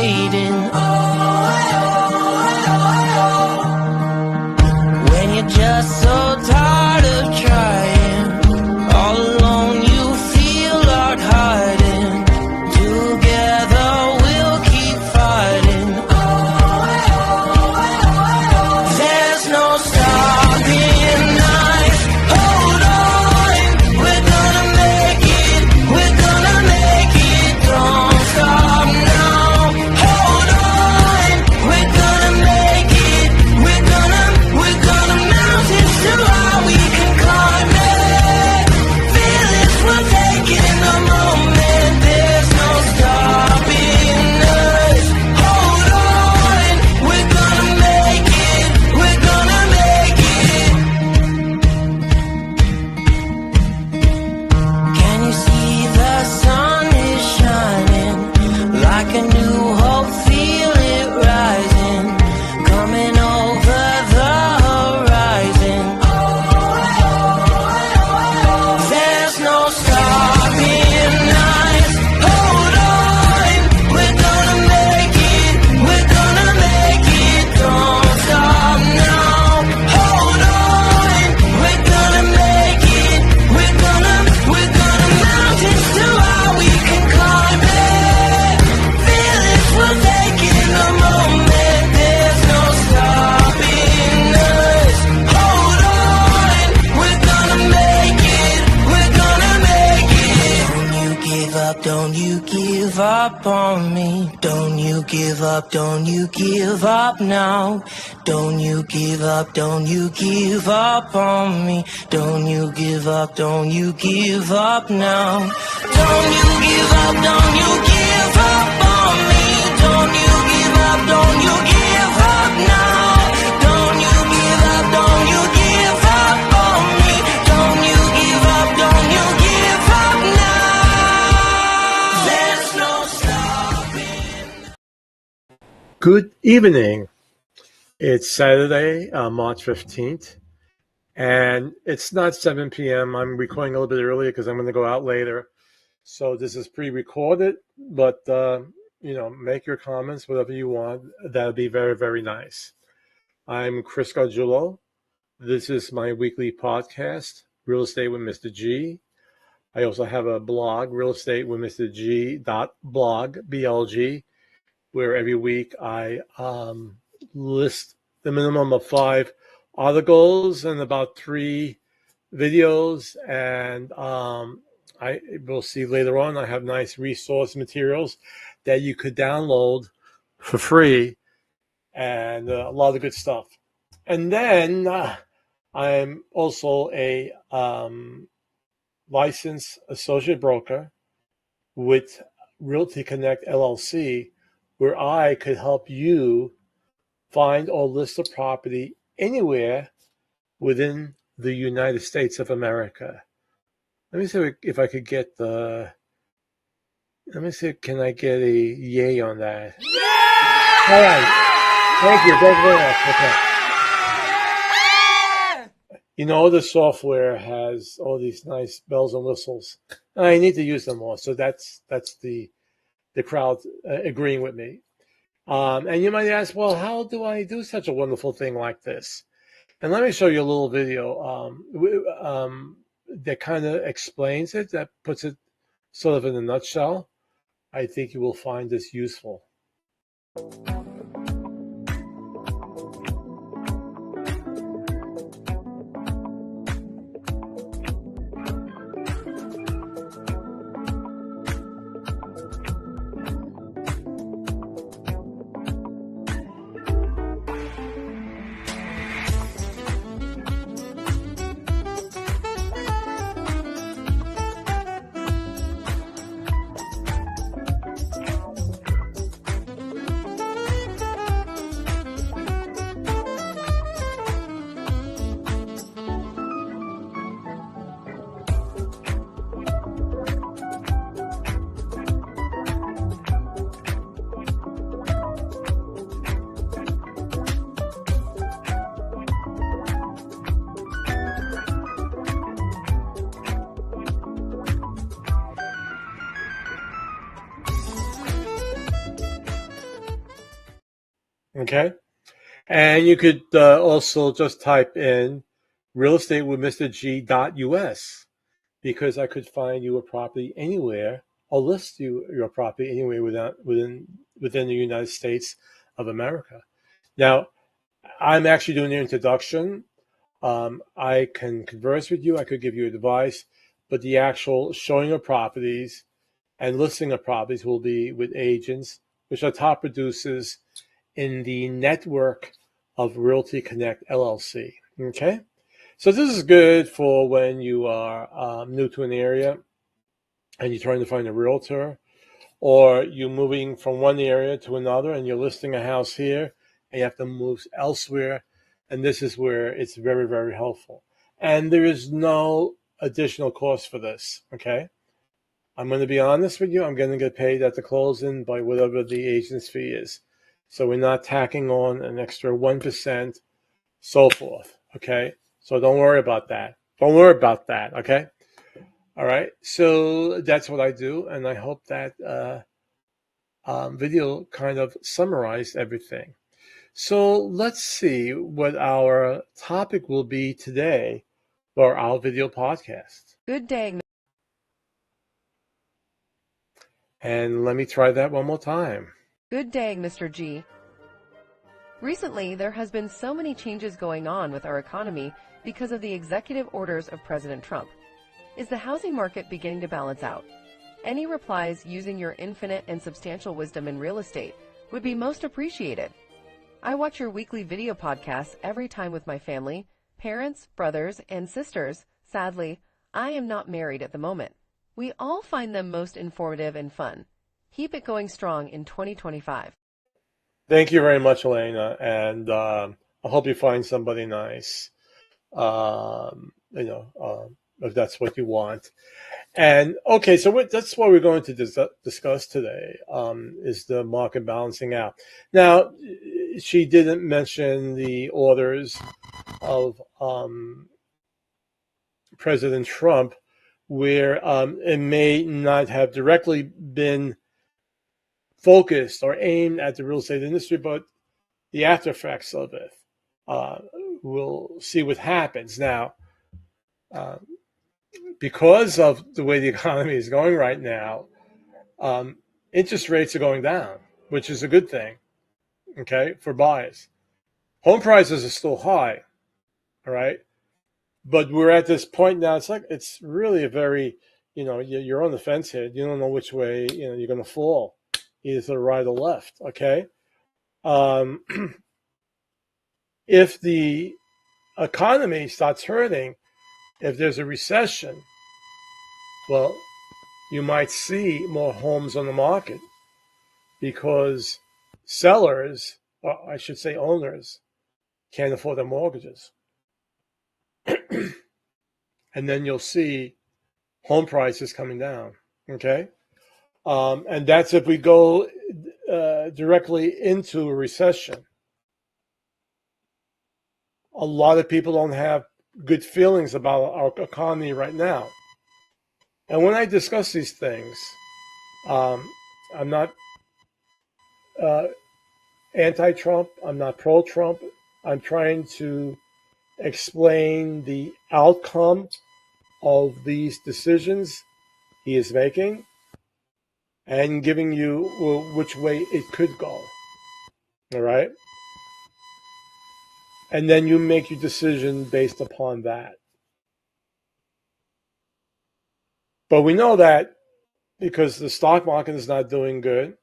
waiting. When you're just so tired of trying, all alone you feel like hiding. Together we'll keep fighting. There's no stopping us. Hold on, we're gonna make it. We're gonna make it. Don't stop now. Hold on, we're gonna make it. We're gonna mountains to how we can climb it. Feel it, we're taking a moment. There's no stopping us. Hold on, we're gonna make it. We're gonna make it. Can you see the sun is shining like a new hope? Feel it rising, coming over the horizon. There's no stopping us. Hold on, we're gonna make it. We're gonna make it. Don't stop now. Hold on, we're gonna make it. We're gonna mountains to how we can climb it. Feel it, we're taking a moment. There's no stopping us. Hold on, we're gonna make it. We're gonna make it. Don't you give up, don't you give up on me. Don't you give up, don't you give up now. Don't you give up, don't you give up on me. Don't you give up, don't you give up now. Don't you give up, don't you give up on me. Don't you give up, don't you give up now. Don't you give up, don't you give up on me. Don't you give up, don't you give up now. There's no stopping. Good evening. It's Saturday, March 15th, and it's not 7 p.m. I'm recording a little bit earlier because I'm going to go out later. So this is pre-recorded, but, make your comments, whatever you want. That'll be very, very nice. I'm Chris Gargiulo. This is my weekly podcast, Real Estate with Mr. G. I also have a blog, realestatewithmrg.blog, BLG, where every week I list the minimum of 5 articles and about 3 videos. And I will see later on, I have nice resource materials that you could download for free, and a lot of good stuff. And then I'm also a licensed associate broker with Realty Connect LLC, where I could help you find or list a property anywhere within the United States of America. Let me see if I could get can I get a yay on that? Yeah! All right. Thank you. Thank you very much. Okay. You know, the software has all these nice bells and whistles. I need to use them more. So that's the crowd agreeing with me. And you might ask, well, how do I do such a wonderful thing like this? And let me show you a little video that kind of explains it, that puts it sort of in a nutshell. I think you will find this useful. Okay. And you could also just type in real estate with Mr. G.us, because I could find you a property anywhere. I'll list you your property anywhere within the United States of America. Now, I'm actually doing the introduction. I can converse with you. I could give you advice, but the actual showing of properties and listing of properties will be with agents, which are top producers in the network of Realty Connect LLC. Okay, so this is good for when you are new to an area and you're trying to find a realtor, or you're moving from one area to another and you're listing a house here and you have to move elsewhere. And this is where it's very, very helpful. And there is no additional cost for this. Okay. I'm going to be honest with you. I'm going to get paid at the closing by whatever the agent's fee is. So we're not tacking on an extra 1%, so forth. Okay. So don't worry about that. Don't worry about that. Okay. All right. So that's what I do. And I hope that video kind of summarized everything. So let's see what our topic will be today for our video podcast. Good day. And let me try that one more time. Good day, Mr. G. Recently, there has been so many changes going on with our economy because of the executive orders of President Trump. Is the housing market beginning to balance out? Any replies using your infinite and substantial wisdom in real estate would be most appreciated. I watch your weekly video podcasts every time with my family, parents, brothers, and sisters. Sadly, I am not married at the moment. We all find them most informative and fun. Keep it going strong in 2025. Thank you very much, Elena. And I hope you find somebody nice, if that's what you want. And okay, so that's what we're going to discuss today, is the market balancing out. Now, she didn't mention the orders of President Trump, where it may not have directly been focused or aimed at the real estate industry, but the after effects of it. We'll see what happens. Now, because of the way the economy is going right now, interest rates are going down, which is a good thing, okay, for buyers. Home prices are still high, all right? But we're at this point now, it's really a very, you're on the fence here. You don't know which way, you're going to fall, either to the right or left, okay? If the economy starts hurting, if there's a recession, well, you might see more homes on the market because sellers, or I should say owners, can't afford their mortgages. And then you'll see home prices coming down, okay? And that's if we go directly into a recession. A lot of people don't have good feelings about our economy right now. And when I discuss these things, I'm not anti-Trump. I'm not pro-Trump. I'm trying to explain the outcome of these decisions he is making and giving you which way it could go. All right? And then you make your decision based upon that. But we know that because the stock market is not doing good.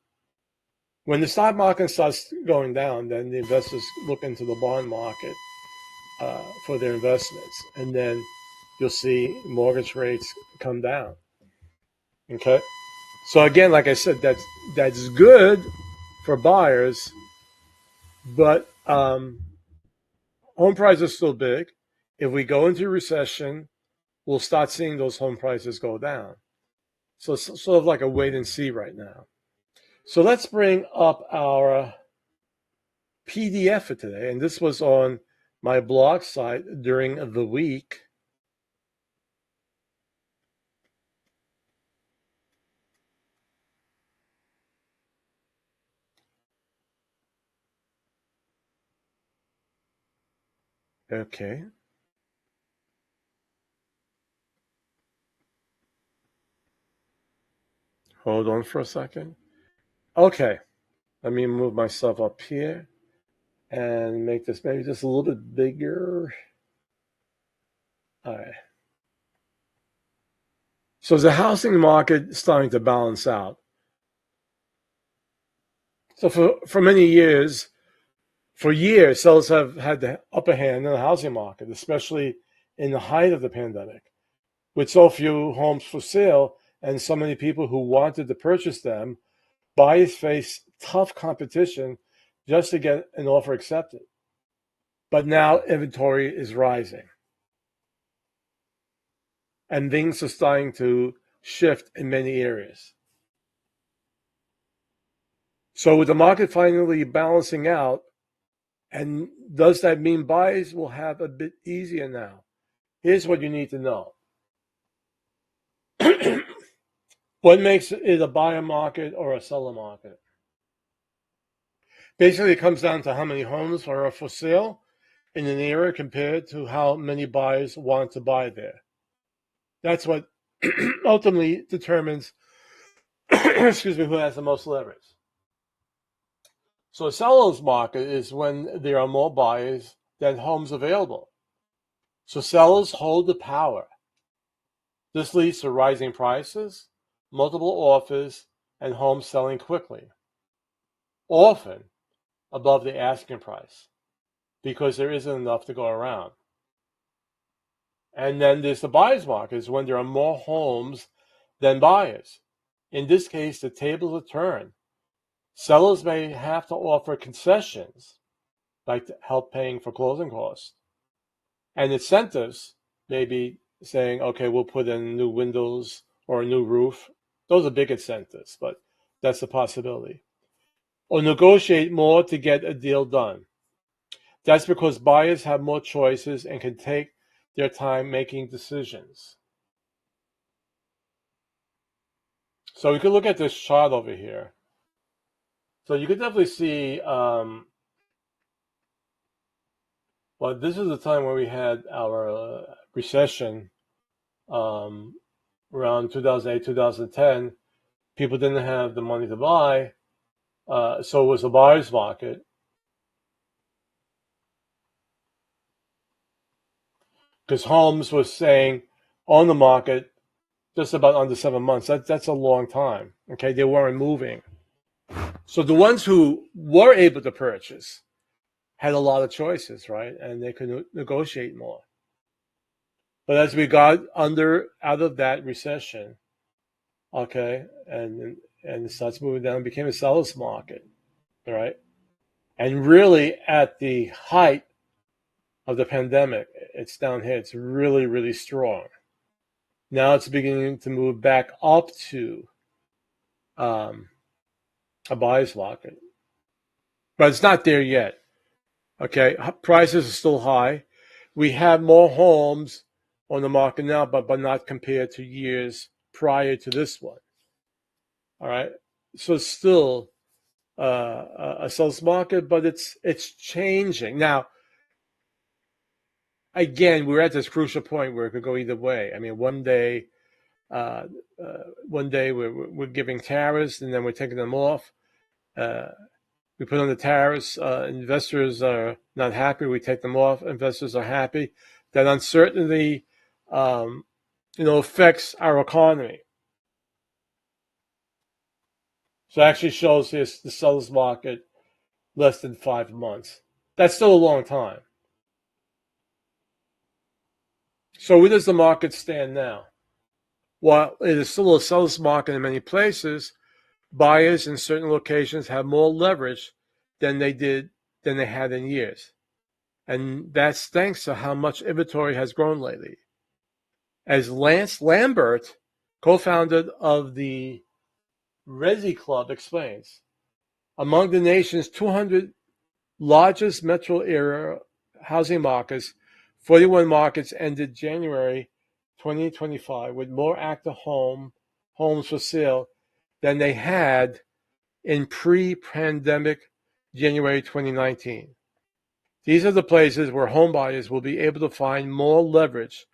When the stock market starts going down, then the investors look into the bond market for their investments. And then you'll see mortgage rates come down. Okay? So again, like I said, that's good for buyers, but home prices are still big. If we go into recession, we'll start seeing those home prices go down. So it's sort of like a wait and see right now. So let's bring up our PDF for today. And this was on my blog site during the week. Okay. Hold on for a second. Okay. Let me move myself up here and make this maybe just a little bit bigger. All right. So is the housing market starting to balance out? So for many years, sellers have had the upper hand in the housing market, especially in the height of the pandemic. With so few homes for sale and so many people who wanted to purchase them, buyers face tough competition just to get an offer accepted. But now inventory is rising and things are starting to shift in many areas. So with the market finally balancing out, and does that mean buyers will have a bit easier now? Here's what you need to know. What makes it a buyer market or a seller market? Basically, it comes down to how many homes are for sale in an area compared to how many buyers want to buy there. That's what ultimately determines, excuse me, who has the most leverage. So a seller's market is when there are more buyers than homes available. So sellers hold the power. This leads to rising prices, multiple offers, and homes selling quickly, often above the asking price, because there isn't enough to go around. And then there's the buyer's market, is when there are more homes than buyers. In this case, the tables are turned. Sellers may have to offer concessions, like help paying for closing costs. And incentives may be saying, okay, we'll put in new windows or a new roof. Those are big incentives, but that's a possibility. Or negotiate more to get a deal done. That's because buyers have more choices and can take their time making decisions. So we could look at this chart over here. So you could definitely see, well, this is the time where we had our recession around 2008, 2010. People didn't have the money to buy, so it was a buyer's market. Because homes was saying on the market just about under 7 months. That's a long time. Okay, they weren't moving. So the ones who were able to purchase had a lot of choices, right? And they could negotiate more. But as we got out of that recession, okay, and it starts moving down, it became a seller's market, right? And really at the height of the pandemic, it's down here. It's really, really strong. Now it's beginning to move back up to a buyer's market, but it's not there yet. Okay, prices are still high. We have more homes on the market now, but not compared to years prior to this one. All right, so it's still a seller's market, but it's changing now. Again, we're at this crucial point where it could go either way. I mean, one day we're giving tariffs and then we're taking them off. We put on the tariffs. Investors are not happy. We take them off. Investors are happy. That uncertainty, affects our economy. So it actually shows here the seller's market less than 5 months. That's still a long time. So where does the market stand now? While it is still a seller's market in many places, buyers in certain locations have more leverage than they had in years. And that's thanks to how much inventory has grown lately. As Lance Lambert, co-founder of the Resi Club, explains, among the nation's 200 largest metro area housing markets, 41 markets ended January 2025 with more active homes for sale than they had in pre-pandemic January 2019. These are the places where home buyers will be able to find more leverage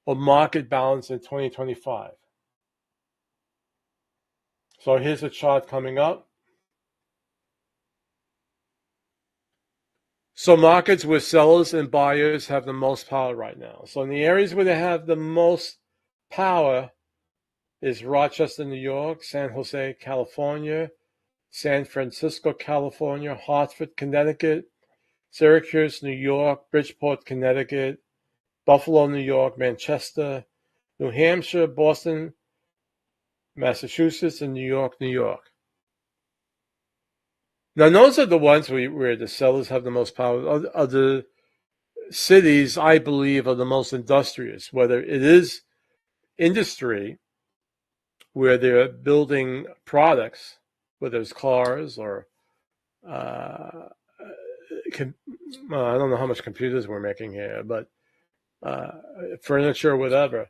or market balance in 2025. So here's a chart coming up. So markets where sellers and buyers have the most power right now. So in the areas where they have the most power is Rochester, New York, San Jose, California, San Francisco, California, Hartford, Connecticut, Syracuse, New York, Bridgeport, Connecticut, Buffalo, New York, Manchester, New Hampshire, Boston, Massachusetts, and New York, New York. Now, those are the ones where the sellers have the most power. Other cities, I believe, are the most industrious, whether it is industry, where they're building products, whether it's cars or uh, I don't know how much computers we're making here, but furniture, whatever.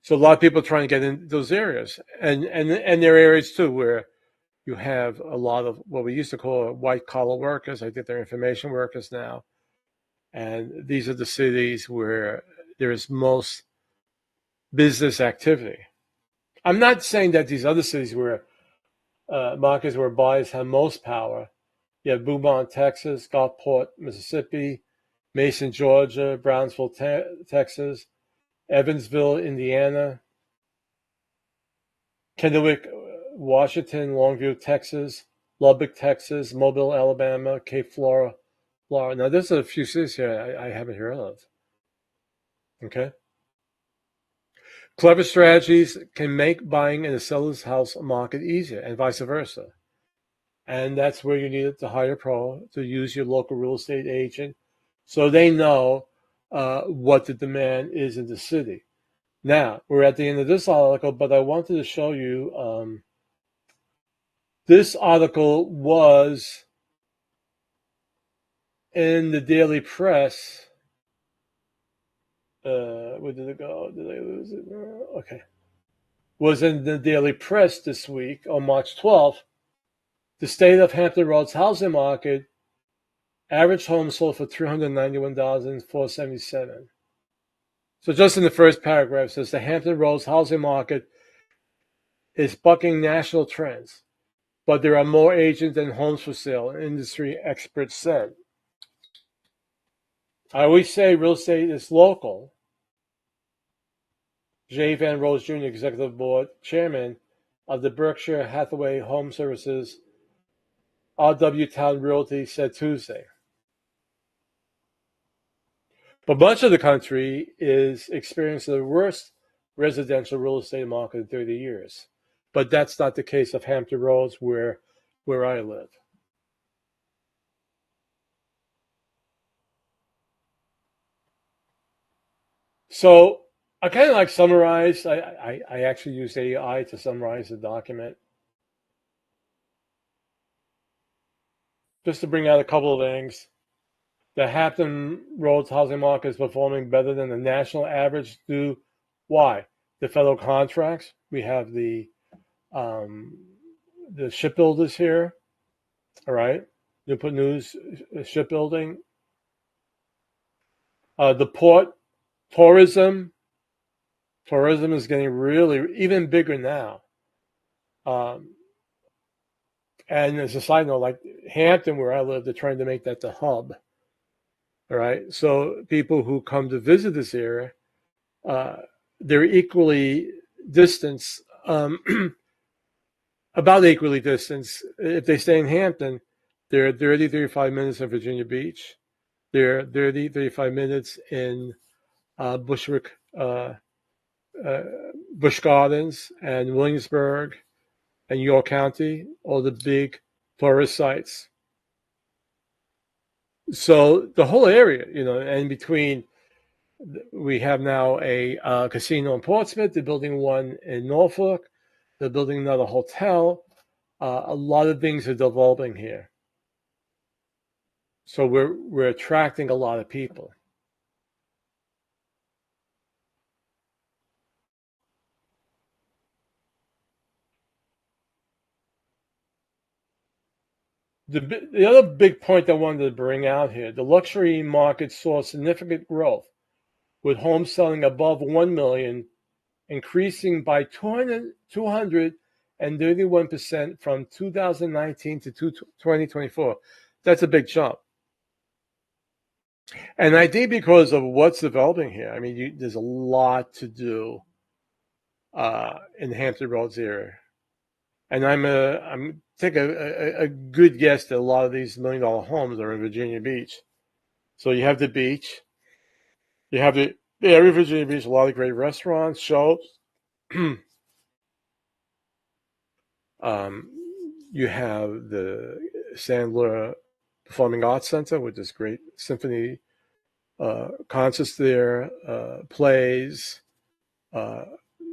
So a lot of people trying to get in those areas, and there are areas too where you have a lot of what we used to call white collar workers. I think they're information workers now, and these are the cities where there is most business activity. I'm not saying that these other cities where markets where buyers have most power. You have Beaumont, Texas, Gulfport, Mississippi, Mason, Georgia, Brownsville, Texas, Evansville, Indiana, Kennewick, Washington, Longview, Texas, Lubbock, Texas, Mobile, Alabama, Cape Flora, Florida. Now, there's a few cities here I haven't heard of. Okay. Clever strategies can make buying in a seller's house market easier and vice versa. And that's where you need to hire a pro to use your local real estate agent so they know what the demand is in the city. Now, we're at the end of this article, but I wanted to show you this article was in the Daily Press. Where did it go? Did I lose it? Okay. Was in the Daily Press this week on March 12th. The state of Hampton Roads housing market, average home sold for $391,477. So just in the first paragraph, it says the Hampton Roads housing market is bucking national trends, but there are more agents than homes for sale, industry experts said. I always say real estate is local. Jay Van Rose Jr., Executive Board Chairman of the Berkshire Hathaway Home Services RW Town Realty, said Tuesday. But much of the country is experiencing the worst residential real estate market in 30 years. But that's not the case of Hampton Roads, where I live. So I kind of like summarize. I actually use AI to summarize the document. Just to bring out a couple of things. The Hampton Roads housing market is performing better than the national average due. Why? The federal contracts. We have the shipbuilders here. All right. Newport News shipbuilding. The port, tourism. Tourism is getting really even bigger now. And as a side note, like Hampton, where I live, they're trying to make that the hub. All right. So people who come to visit this area, they're equally distanced, about equally distanced. If they stay in Hampton, they're 30, 35 minutes in Virginia Beach. They're 30, 35 minutes in Bushwick, Busch Gardens and Williamsburg and York County, all the big tourist sites. So the whole area, and between, we have now a casino in Portsmouth. They're building one in Norfolk. They're building another hotel. A lot of things are developing here. So we're attracting a lot of people. The other big point I wanted to bring out here, the luxury market saw significant growth, with homes selling above 1 million, increasing by 231% from 2019 to 2024. That's a big jump. And I think because of what's developing here, I mean, there's a lot to do in the Hampton Roads area. And I'm take a good guess that a lot of these $1 million homes are in Virginia Beach. So you have the beach, you have the area of Virginia Beach, a lot of great restaurants, shows. You have the Sandler Performing Arts Center with this great symphony concerts there, plays.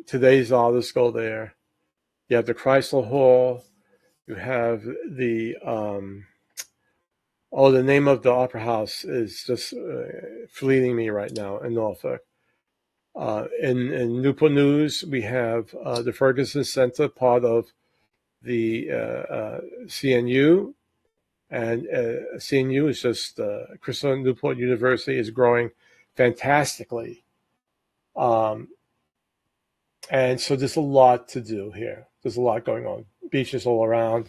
Today's artists go there. You have the Chrysler Hall. You have the the name of the Opera House is just fleeting me right now in Norfolk. In Newport News, we have the Ferguson Center, part of the CNU. And CNU is just, Crystal Newport University is growing fantastically. And so there's a lot to do here. There's a lot going on. Beaches all around.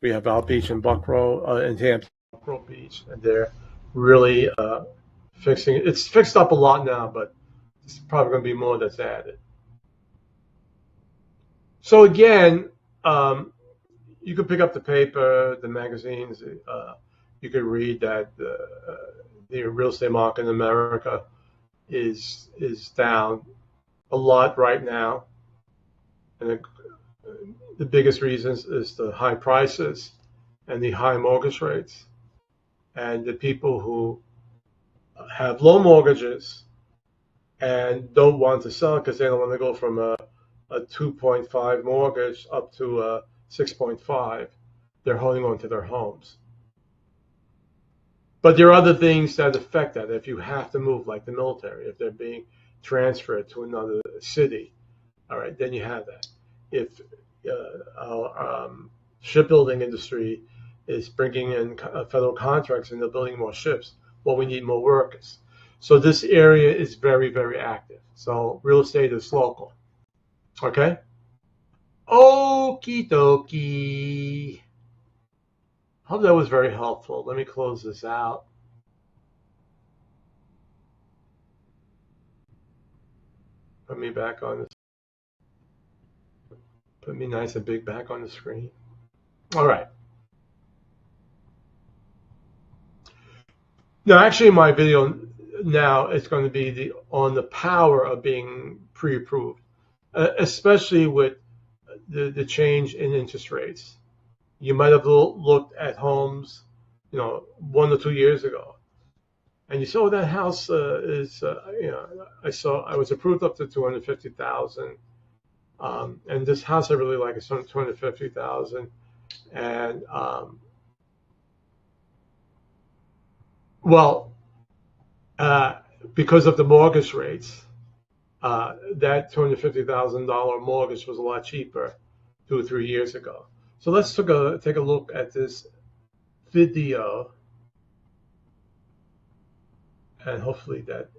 We have our beach in Buckrow, in Hampton, Buckrow Beach, and they're really fixing it. It's fixed up a lot now, but there's probably going to be more that's added. So again, you could pick up the paper, the magazines. You could read that the real estate market in America is down a lot right now, and the biggest reasons is the high prices and the high mortgage rates, and the people who have low mortgages and don't want to sell because they don't want to go from a 2.5 mortgage up to a 6.5. They're holding on to their homes. But there are other things that affect that. If you have to move, like the military, if they're being transferred to another city, all right, then you have that. If our shipbuilding industry is bringing in federal contracts and they're building more ships, well, we need more workers. So this area is very, very active. So real estate is local. Okay? Okie dokie. Hope that was very helpful. Let me close this out. Put me back on this. Put me nice and big back on the screen. All right. Now, actually, my video now is going to be on the power of being pre-approved, especially with the change in interest rates. You might have looked at homes, 1 or 2 years ago, and you saw that house is, I was approved up to $250,000, and this house I really like is $250,000, and because of the mortgage rates, that $250,000 mortgage was a lot cheaper 2 or 3 years ago. So let's take a look at this video, and hopefully that.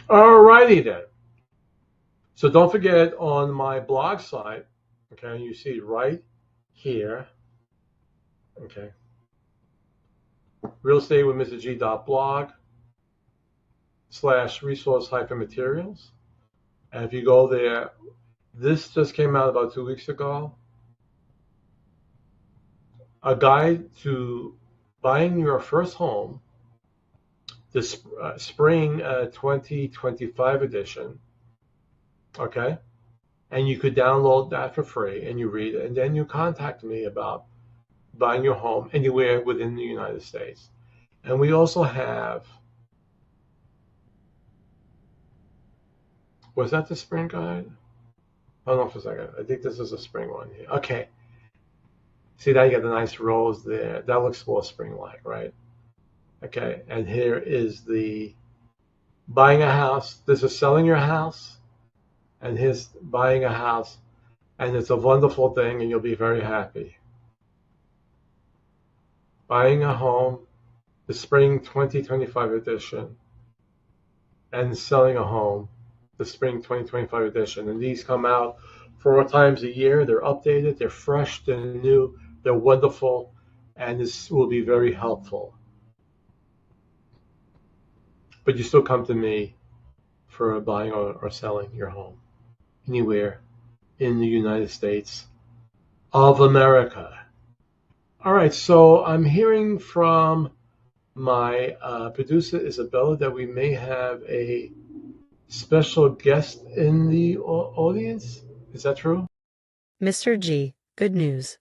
Alrighty then. So don't forget on my blog site, okay, you see right here, okay, realestateWithMrG.blog/resource-materials. And if you go there, this just came out about 2 weeks ago. A guide to buying your first home, the spring 2025 edition. Okay? And you could download that for free and you read it. And then you contact me about buying your home anywhere within the United States. And we also have, was that the spring guide? Hold on for a second. I think this is a spring one here. Okay. See, now you got the nice rows there. That looks more spring-like, right? Okay. And here is the buying a house. This is selling your house. And here's buying a house. And it's a wonderful thing, and you'll be very happy. Buying a home, the spring 2025 edition. And selling a home, the spring 2025 edition. And these come out 4 times a year. They're updated, they're fresh, they're new, they're wonderful, and this will be very helpful. But you still come to me for buying or selling your home anywhere in the United States of America. All right, so I'm hearing from my producer, Isabella, that we may have a special guest in the audience. Is that true? Mr. G, good news.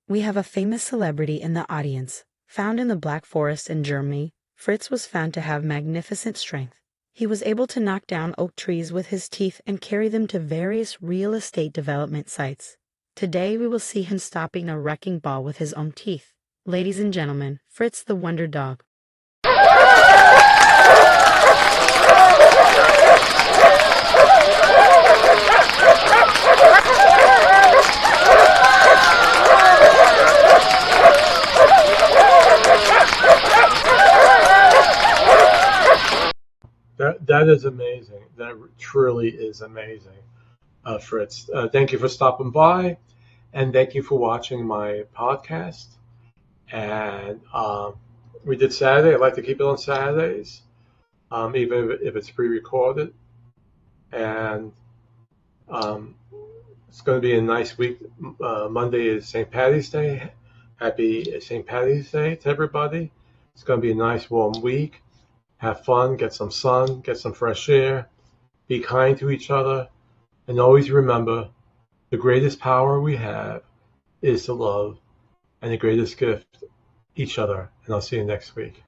We have a famous celebrity in the audience. Found in the Black Forest in Germany, Fritz was found to have magnificent strength. He was able to knock down oak trees with his teeth and carry them to various real estate development sites. Today we will see him stopping a wrecking ball with his own teeth. Ladies and gentlemen, Fritz the Wonder Dog. That is amazing. That truly is amazing, Fritz. Thank you for stopping by, and thank you for watching my podcast. And we did Saturday. I like to keep it on Saturdays, even if it's pre-recorded. And it's going to be a nice week. Monday is St. Paddy's Day. Happy St. Paddy's Day to everybody. It's going to be a nice warm week. Have fun, get some sun, get some fresh air, be kind to each other, and always remember the greatest power we have is to love, and the greatest gift, each other. And I'll see you next week.